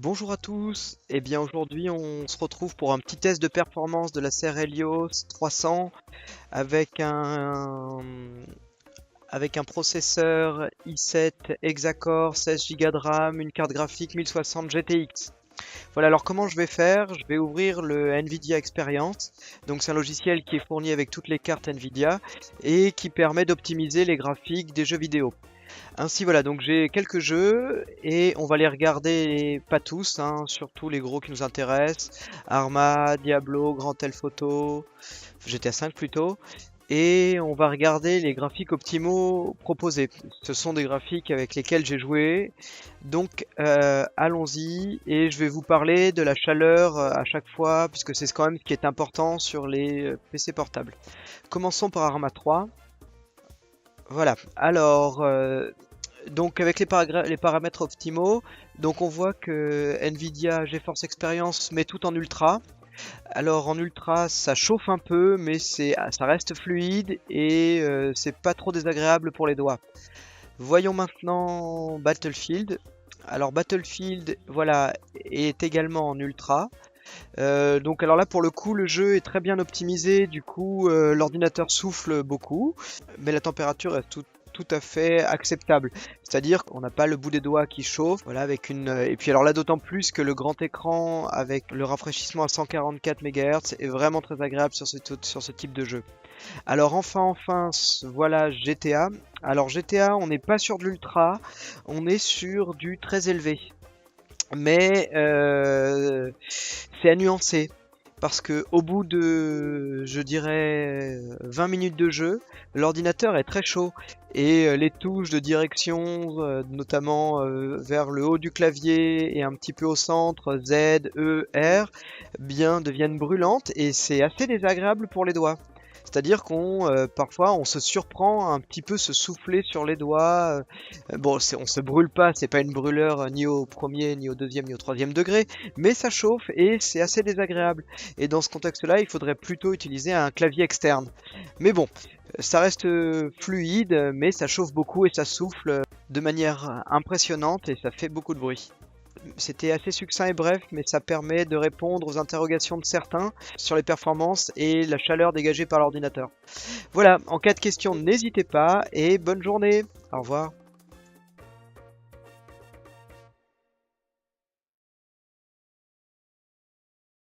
Bonjour à tous, eh bien aujourd'hui on se retrouve pour un petit test de performance de la serre Helios 300 avec un processeur i7 Hexacore 16 Go de RAM, une carte graphique 1060 GTX. Voilà, alors comment je vais faire? Je vais ouvrir le Nvidia Experience, donc c'est un logiciel qui est fourni avec toutes les cartes Nvidia et qui permet d'optimiser les graphiques des jeux vidéo. Ainsi voilà, donc j'ai quelques jeux et on va les regarder, pas tous, hein, surtout les gros qui nous intéressent. Arma, Diablo, Grand Theft Auto, GTA 5 plutôt. Et on va regarder les graphiques optimaux proposés. Ce sont des graphiques avec lesquels j'ai joué. Donc allons-y et je vais vous parler de la chaleur à chaque fois puisque c'est quand même ce qui est important sur les PC portables. Commençons par Arma 3. Voilà, alors donc avec les paramètres optimaux, donc on voit que Nvidia GeForce Experience met tout en ultra. Alors en ultra ça chauffe un peu mais ça reste fluide et c'est pas trop désagréable pour les doigts. Voyons maintenant Battlefield. Alors Battlefield voilà est également en ultra. Donc alors là pour le coup le jeu est très bien optimisé, du coup l'ordinateur souffle beaucoup, mais la température est tout à fait acceptable. C'est-à-dire qu'on n'a pas le bout des doigts qui chauffe, voilà, avec une et puis alors là d'autant plus que le grand écran avec le rafraîchissement à 144 MHz est vraiment très agréable sur ce type de jeu. Alors enfin, voilà GTA. Alors GTA, on n'est pas sur de l'ultra, on est sur du très élevé. Mais c'est à nuancer parce que au bout de, je dirais, 20 minutes de jeu, l'ordinateur est très chaud et les touches de direction, notamment vers le haut du clavier et un petit peu au centre, Z, E, R, bien deviennent brûlantes et c'est assez désagréable pour les doigts. C'est-à-dire qu'on parfois on se surprend à un petit peu se souffler sur les doigts. Bon, on se brûle pas, c'est pas une brûleur ni au premier, ni au deuxième, ni au troisième degré, mais ça chauffe et c'est assez désagréable. Et dans ce contexte-là, il faudrait plutôt utiliser un clavier externe. Mais bon, ça reste fluide, mais ça chauffe beaucoup et ça souffle de manière impressionnante et ça fait beaucoup de bruit. C'était assez succinct et bref, mais ça permet de répondre aux interrogations de certains sur les performances et la chaleur dégagée par l'ordinateur. Voilà, en cas de question, n'hésitez pas et bonne journée. Au revoir.